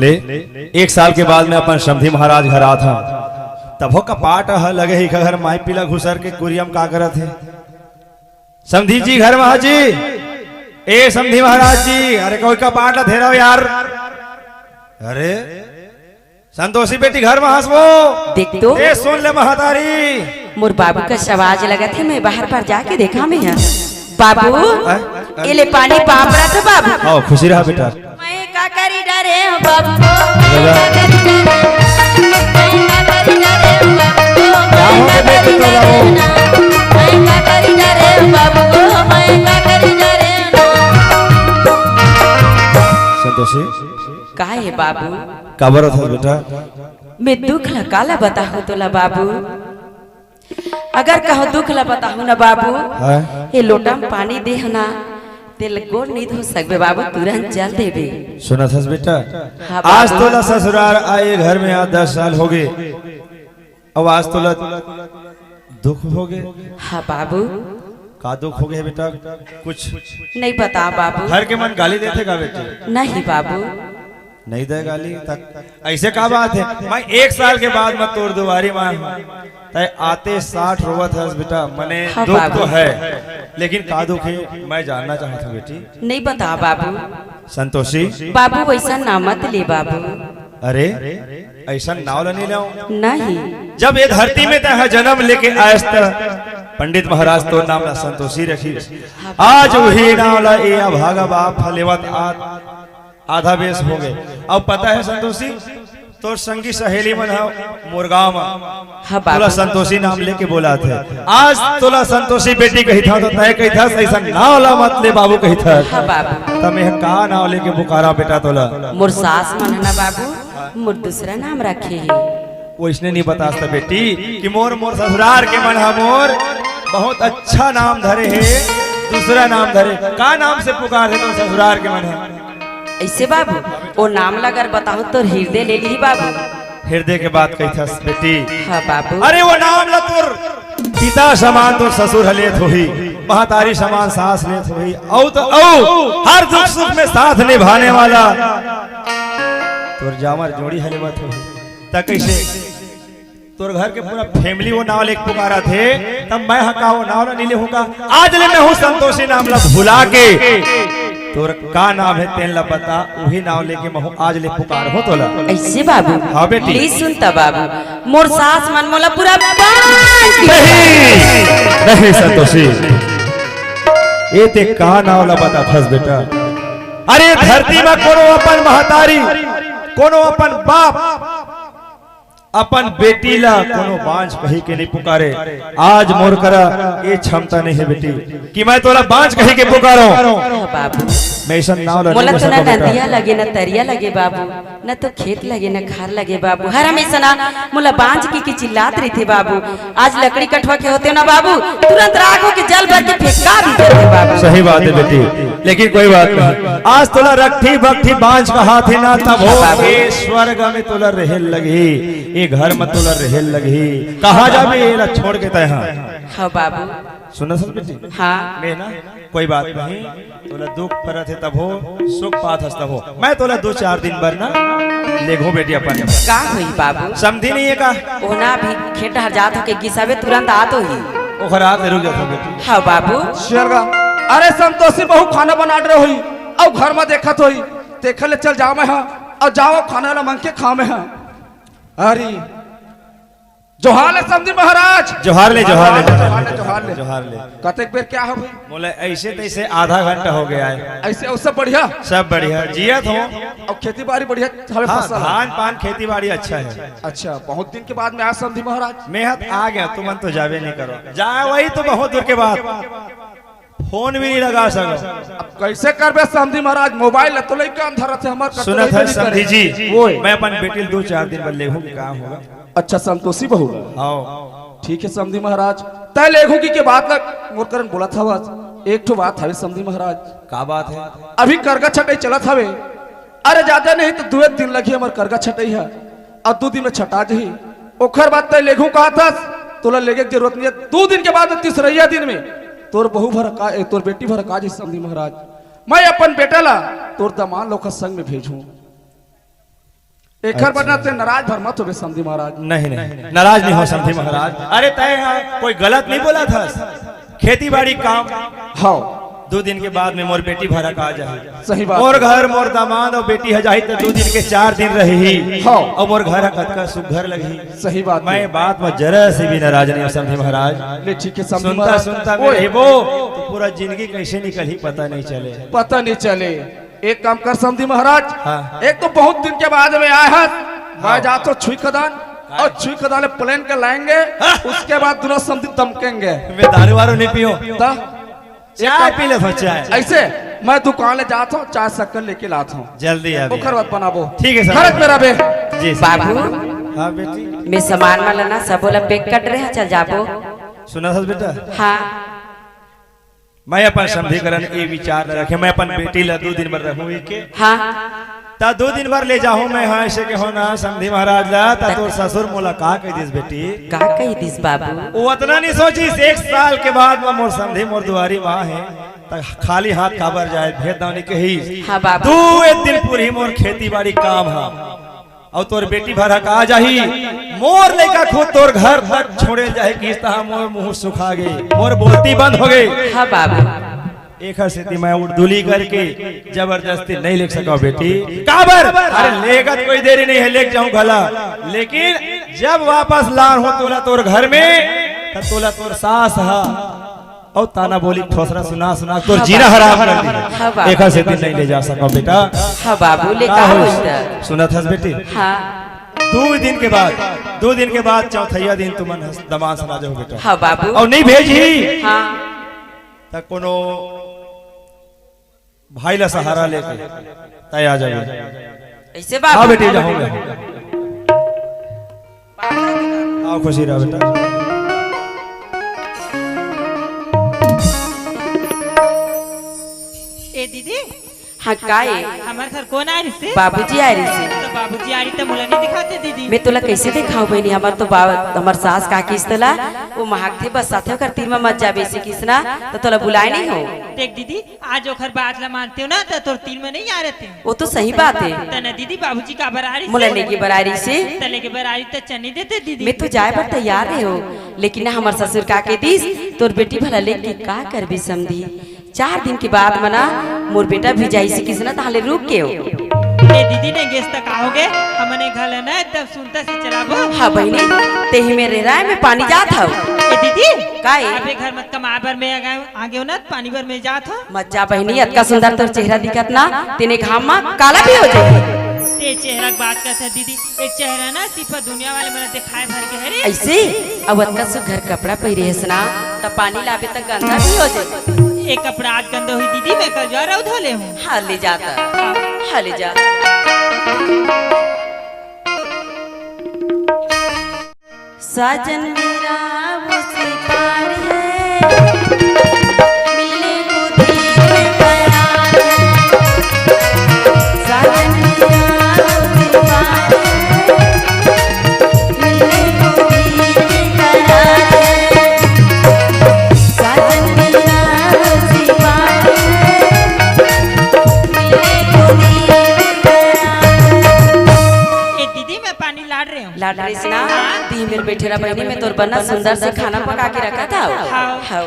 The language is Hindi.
ले 1 साल के बाद में अपन समधी महाराज घर आ था, तब हो कपाट लगे ही घर माई पीला घुसर के कुरियम का करत है। समधी जी घर में जी, ए समधी महाराज जी, अरे कोई कपाट ला धेरो यार। अरे संतोषी बेटी घर में हंसबो देख तो ए सुन ले महतारी, मोर बाबू का आवाज लगा थे, मैं बाहर पर जाके देखा मैं यहाँ बाबू ये ले पानी पापड़ा था बाबू। आओ खुशी रहा बेटा। मैं का करी डरे हो बाबू, संतोषी का है बाबू, काबर था बेटा? मैं दुख ला काला बताहू तोला बाबू, अगर कहो दुख ला बताहू ना बाबू, ये लोटा में पानी दे ना तेल गोड़ नहीं धो सकबे बाबू, तुरंत जल देबे। सुना था बेटा, हाँ आज तोला ससुराल आए घर में आज 10 साल हो गए, अब आज तोला दुख हो गए। हाँ बाबू, का दुख हो गया बेटा? कुछ नहीं बता बाबू। घर के मन गाली देते का बेटे? नहीं बाबू, नहीं दे गाली तक, ऐसे का बात है? मैं 1 साल के बाद मैं तोड़ दुआरी मान तय आते 60 रोवत है बेटा, मने हाँ दुख बाबू। तो है, लेकिन का दुख है मैं जानना चाहता हूँ बेटी। नहीं बता बाबू। संतोषी बाबू वैसा ना मत ले बाबू। अरे ऐसा नाव नहीं लाऊं, नहीं जब ये धरती में तय जन्म लेके आयस पंडित महाराज तो नाम ला संतोषी रखी, आज वही नाम ला ए अभागा बाप फलेवत आधा बेस हो गए। अब पता है संतोषी, तो संगी सहेली मन मुरगांव हाँ तोला बाबू, संतोषी नाम लेके बोला थे, आज तोला संतोषी बेटी कही था तो तय कही था ऐसा नाव ला मत ले बाबू कही था। हाँ बाबू, तब यह कहा नाव लेके पुकारा बेटा तोला? मोर सास मन है ना बाबू, मोर दूसरा नाम रखे है। वो इसने नहीं बता सकता बेटी कि मोर मोर ससुराल के मन मोर बहुत अच्छा नाम धरे है, दूसरा नाम धरे का नाम से पुकार है तो ससुराल के मन है। ऐसे बाबू वो नाम लगर बताओ तो हृदय ले ली बाबू। हृदय के बात कही था बेटी? हाँ बाबू, अरे वो नाम ला तुर पिता समान तो ससुर लेत होही, महतारी समान सास लेत होही, औ तो औ हर दुख सुख में साथ निभाने वाला तुर जामर जोड़ी हलेवत होही। तक कैसे तोर घर के पूरा फैमिली वो नाव लेके पुकारा थे, तब मैं हका वो नाव ना नीले होगा। आज ले मैं हूँ संतोषी नाम ला भुला के तोर का नाम है तेन ला पता, वही नाव लेके मैं हूँ आज ले पुकार हो तोला। ऐसे बाबू? हाँ बेटी। प्लीज सुनता बाबू, मोर सास मन मोला पूरा नहीं संतोषी, ये ते का नाव ला बता थस बेटा? अरे धरती में कोनो अपन महतारी, कोनो अपन बाप अपन बेटी ला कोनो बांझ कही के नहीं पुकारे। आज मोर करा ये क्षमता नहीं है बेटी कि मैं तोला बांझ कही के पुकारो। बाबू मैं ऐसा नाव मोला तो ना नदिया लगे ना तरिया लगे बाबू, न तो खेत लगे न खार लगे बाबू, हर हमेशा ना मोला बांझ की चिल्लात रही थे बाबू। आज लकड़ी कटवा के होते ना बाबू, तुरंत राखो के जल भर के फेंका भी देते बाबू। सही बात है बेटी, लेकिन कोई बात नहीं, आज तोला रखी बखी बांझ का हाथ है ना, तब हो ये स्वर्ग में तोला रहेल लगी, ये घर में तोला रहेल लगी, कहाँ जाबे ये छोड़ के तय? हाँ बाबू, सुना सब बेटी? हाँ मैं ना कोई बात नहीं, तोला दुख परत है तब हो, सुख पात हस तब हो, मैं तोला 2-4 दिन भर ना लेगो बेटी अपन का हुई बाबू? समझी नहीं है का? ओना भी खेत हर जात हो के गिसावे तुरंत आतो ही। ओखर रात रुक जाता बेटी। हाँ बाबू, शेरगा अरे संतोषी बहु खाना बना रहे हुई और घर में देखत हुई, देख ले चल जाओ मैं हाँ, और जाओ खाना ला मांग के खाओ में हाँ। अरे जोहार ले समझी महाराज, जोहार ले जोहार ले जोहार ले जोहार ले। कतेक बेर क्या हो भाई? बोले ऐसे तैसे आधा घंटा हो गया है। ऐसे और सब बढ़िया? सब बढ़िया जियत हो, और खेती बाड़ी बढ़िया हमें हाँ, फसल? धान पान खेती बाड़ी अच्छा है। अच्छा, बहुत दिन के बाद में आज समझी महाराज। मेहत आ गया, तुम तो जावे नहीं करो, जाए वही तो बहुत दूर के बाद, फोन भी नहीं लगा सको। अब कैसे करबे समझी महाराज? मोबाइल तो लेके अंधर थे हमार। सुना था समझी जी, मैं अपन बेटी 2-4 दिन बाद लेगू काम होगा। अच्छा संतोषी बहू, आओ ठीक है समझी महाराज। तय लेखोगी के बात लग मोर करन बोला था बस एक ठो बात हवे समझी महाराज। का बात है? अभी करगा छटाई चलत हवे, अरे ज्यादा नहीं तो 2 दिन लगी हमार करगा छटाई है, और 2 दिन में छटा जही। ओखर बात तय लेखू कहा था तोला लेगे जरूरत नहीं है। 2 दिन के बाद 3 दिन में तोर बहू भर का तोर बेटी भर काज समझी महाराज। मैं अपन बेटा ला तोर दमान लोग संग में भेजू। एकर बना ते नाराज भर मत होबे समधी महाराज। नहीं नहीं नाराज नहीं हो समझी महाराज। अरे तय कोई गलत नहीं बोला था। खेती बाड़ी काम हाँ 2 दिन के बाद में मोर बेटी भरक आ जाए। सही बात। मोर घर मोर दामाद और बेटी हजाई तो 2 दिन के 4 दिन रही। हाँ। और मोर घर का सुघर लगी। सही बात। मैं बात में जरा से भी नाराज नहीं समझी महाराज। ले ठीक है समधी सुनता महाराज। सुनता ओए, मेरे वो तो पूरा जिंदगी कैसे निकल ही पता नहीं चले। पता नहीं चले। एक काम कर समधी महाराज। हाँ। एक तो बहुत दिन के बाद में आए हैं। मैं जाता छुई खदान और छुई खदान प्लेन के लाएंगे। उसके बाद दोनों समधी दमकेंगे। मैं दारू वारू नहीं पियो। चाय पी ले चाय। ऐसे मैं दुकान ले जाता हूँ चाय शक्कर लेके लाता हूँ। जल्दी आ ओकर बात बनाबो। ठीक है सर। खरच मेरा बे। जी सर। बाबू हाँ बेटी मैं सामान वाला ना सब बोला पैक कट रहे चल जाबो। सुना था बेटा हाँ मैं अपन समझीकरण ये विचार न रखे। मैं अपन बेटी ला 2 दिन भर रहूँ के हाँ ता 2 दिन भर ले जाऊँ मैं। हाँ ऐसे के हो ना समझी महाराज ला ता तोर ससुर मोला का कह दिस बेटी। का कही दिस बाबू। वो उतना नहीं सोची 1 साल के बाद में मोर समझी मोर दुआरी वहाँ है ता खाली हाथ काबर जाए भेद दावनी कही। हाँ बाबू। 2 दिन पूरी मोर खेती बाड़ी काम है और तोर बेटी भरक आ जाही। मोर लेका खुद तोर घर तक छोड़े जाए कि इस तरह मोर मुंह सुखा गई मोर बोलती बंद हो गई। हाँ बाबू एक स्थिति मैं उर्दूली करके जबरदस्ती नहीं लिख सका बेटी। काबर अरे लेगा कोई देरी नहीं है लेके जाऊं भला। लेकिन जब वापस लान हो तोला तोर घर में तब तोला तोर सास हा और ताना बोली ठोसरा सुना सुना तोर जीना हराम कर हाँ दिया। एक स्थिति नहीं ले जा सका बेटा। हाँ बाबू ले का का हो? होता। सुना था बेटी हाँ 2 दिन के बाद चौथैया दिन तुम दमान सना जाओ बेटा। हाँ बाबू। और नहीं भेजी हाँ तक कोनो भाई ला सहारा लेके तय आ जाइए। ऐसे हाँ बाबू। बेटी जाऊंगा। आओ खुशी रहो बेटा। ए दीदी हाँ काए हमारे घर कौन आ रही से? बाबूजी आ रही से। तो बाबूजी आ रही तो मुला नहीं दिखाते दीदी। मैं तोला कैसे दिखाऊं बहनी। हमार तो हमार सास का किस तला वो महक थे बस साथे कर तीर में मत जाबे से किसना तो तोला बुलाए नहीं हो। देख दीदी आज ओखर बात ला मानते हो ना तो तोर तीन में नहीं आ रहे थे। वो तो सही बात है। तना दीदी बाबूजी का बरारी मुलने की बरारी से तले के बरारी तो चने देते दीदी। मैं तो जाए पर तैयार है हो। लेकिन ना हमार ससुर का के दिस तोर बेटी भला लेके का कर भी समझी। 4 दिन के बाद मना मोर बेटा भी जाई से किसना ताले रुक के हो। ए दीदी ने गेस तक आओगे हमने घर ना तब सुनता से चलाबो। हाँ बहनी तेही में रह रहा है मैं पानी जात हूँ। ए दीदी काए अबे घर मत कम आबर में आगे हो ना पानी भर में जात हो। मत जा बहनी अतका सुंदर तोर चेहरा दिखत ना तेने घाम में काला भी हो जाए। ते चेहरा की बात करता दीदी एक चेहरा ना सिर्फ दुनिया वाले मेरा दिखाए भर के है रे। ऐसे अब अतका सुघर कपड़ा पहरे है ना तब पानी लाबे तक गंदा भी हो जाए। एक कपड़ा आज गंदा हुई दीदी मैं कल जा रहा हूँ धोले हूँ। हाँ ले जाता हाँ ले जा। साजन मेरा मुझसे पार है मिलने को दिल करार है। साजन मेरा मुझसे पार है मिलने को दिल करार है। साजन मेरा मुझसे पार है मिलने को दिल करार है। ए दीदी मैं पानी लाड़ रही हूँ। लाड रही ना ती मेरे बैठे रहा बहनी में तोर बना सुंदर से खाना पका के रखा था। हाँ। हाँ